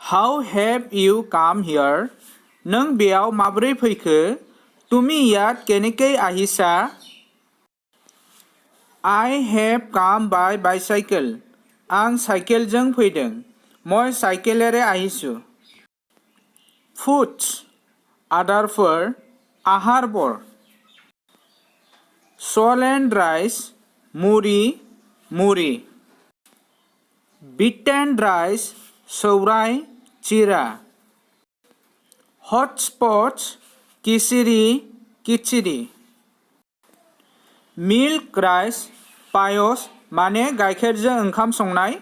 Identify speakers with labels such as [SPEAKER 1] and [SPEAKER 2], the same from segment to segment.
[SPEAKER 1] How have you come here? नों बेयाव माबोरै फैखो? तुम्ही यात केनेकै আহিছা? I have come by bicycle. आं साइकेलजों फैदों. মই চাইকেলেৰে আহিছোঁ. Foods आदारफोर आहारবোৰ. Swollen rice मुरि मुरि. Beaten rice सौराय चिरा. Hot spots किचिरि किचिरि. Milk rice पायस माने गाइखेरजों ओंखाम संनाय.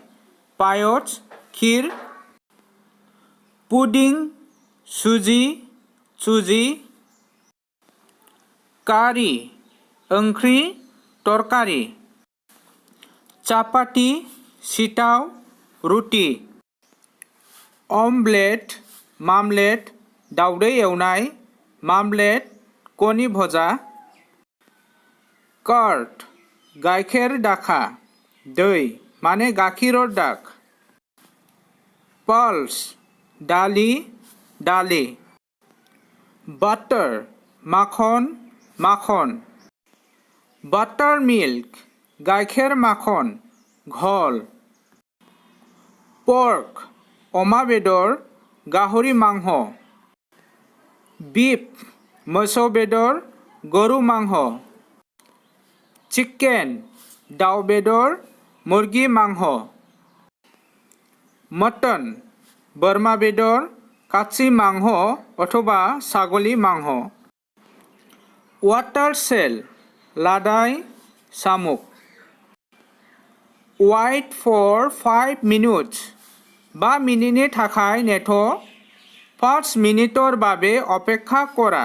[SPEAKER 1] पायस खीर. Pudding सुजि सुजि. Curry ओंख्रि तरकारी. चापाती सिटाव रुटि. Omelette मामलेट दावदै एवनाय. मामलेट कनि भजा. Curd गाइखेर दाखा दै माने गाखिरर दाख. Pulse दालि दालि. Butter माखन माखन. Buttermilk गाइखेर माखन घल. Pork अमा बेदर गाहरि मांस. Beef मोसौ बेदर गरु मांस. Chicken दाउ बेदर मुर्गी मांस. Mutton बोरमा बेदर खासि मांस अथवा ছাগলী मांस. Water shell लादाय सामुक. Wait for 5 minutes 5 मिनिटनि थाखाय नेथ. 5 मिनिटर বাবে অপেক্ষা কৰা.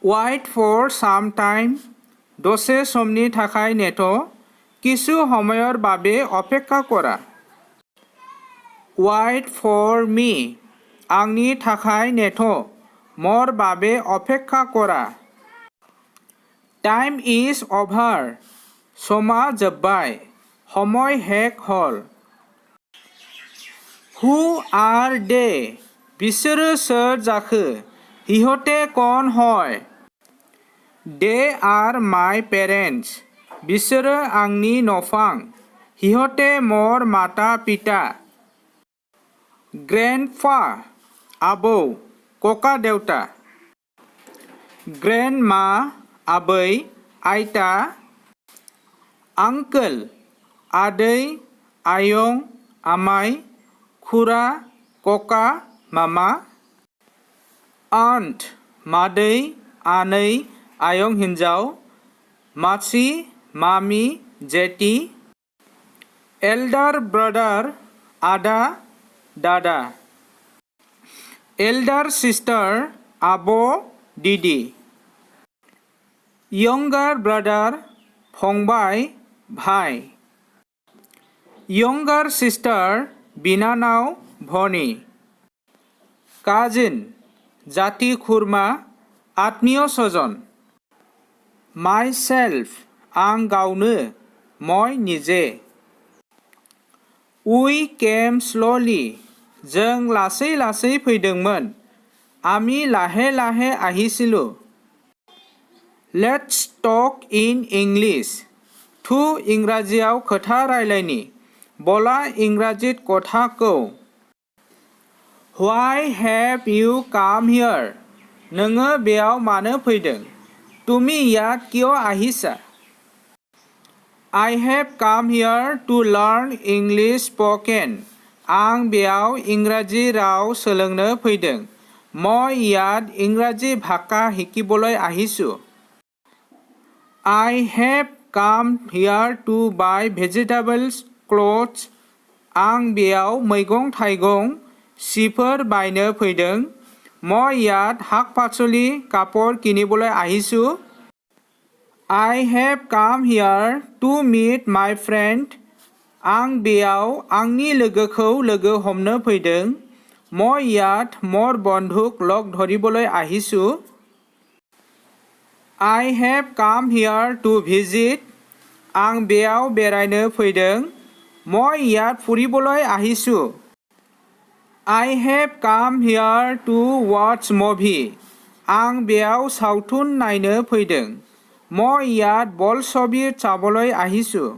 [SPEAKER 1] Wait for some time दसे समनि थाखाय नेथ. কিছু সময়ৰ বাবে অপেক্ষা কৰা. Wait for me आंनि थाखाय नेथ. মোৰ বাবে অপেক্ষা কৰা. Time is over समा जोब्बाय. সময় শেষ হ'ল. Who are they बिसोरो सोर जाखो? সিহঁতে কোন হয়? They are my parents बिसोरो आंनि न'फां. সিহঁতে মোৰ माता पिता. Grandpa आबौ कका देउता. Grandma आबै आइता. Uncle आदै आयं आमाइ. खुरा कका मामा. Aunt मादै आनै आयं हिन्जाव. मासि मामि जेथि. Elder brother आदा दादा. Elder sister आब' दिदि. Younger brother फंबाय भाइ. Younger sister बिनानाव भनि. Cousin जाति खुरमा आत्मीय सजन. Myself आं गावनो মই নিজে. We came slowly जों लासै लासै फैदोंमोन. আমি লাহে লাহে আহিছিলোঁ. Let's talk in English थु इंराजियाव खोथा रायलायनि. बला इंराजित কথা কও. Why have you come here? नोङो बेयाव मानो फैदों? তুমি ইয়াত কিয় আহিছা? I have come here to learn English spoken. आं बेयाव इंराजী राव सोलोंनो फैदों. মই ইয়াত इंराजী ভাষা শিকিবলৈ আহিছোঁ. I have come here to buy vegetables clothes. आं बेयाव मैगं थाइगं सिफोर बायनो फैदों. মই ইয়াত শাক পাচলি কাপোৰ কিনিবলৈ আহিছোঁ. I have come here to meet my friend. आं बेयाव आंनि लोगोखौ लोगो हमनो फैदों. মই ইয়াত মোৰ বন্ধুক লগ ধৰিবলৈ আহিছোঁ. I have come here to visit. आं बेयाव बेरायनो फैदों. মই ইয়াত ফুৰিবলৈ আহিছোঁ. I have come here to watch movie. आं बेयाव सावथुन नायनो फैदों. মই ইয়াত বোলছবি চাবলৈ আহিছোঁ.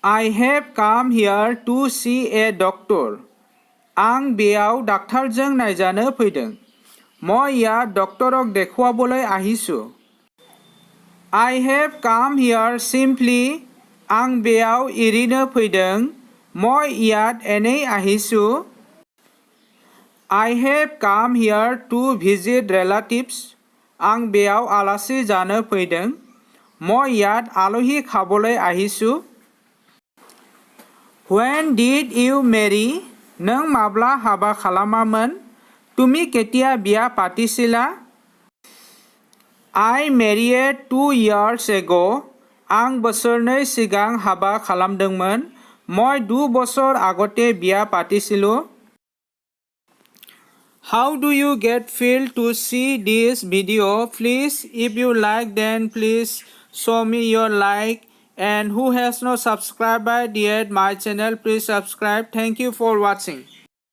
[SPEAKER 1] I have come here to see a doctor. आं बेयाव डाक्टारजों नायजानो फैदों. মই ইয়াত ডক্টৰক দেখুৱাবলৈ আহিছোঁ. I have come here simply. आं बेयाव एरैनो फैदों. মই ইয়াত এনেই আহিছোঁ. I have come here to visit relatives. आं बेयाव आलासि जानो फैदों. মই ইয়াত আলহী খাবলৈ আহিছোঁ. When did you marry? नों माब्ला हाबा खालामामोन? তুমি কেতিয়া বিয়া পাতিছিলা? I married 2 years ago. आं बोसोरनै सिगां हाबा खालामदोंमोन. মই 2 বছৰ আগতে বিয়া পাতিছিলোঁ. How do you get feel to see this video? Please, if you like, then please show me your like. And who has not subscribed yet my channel, please subscribe. Thank you for watching.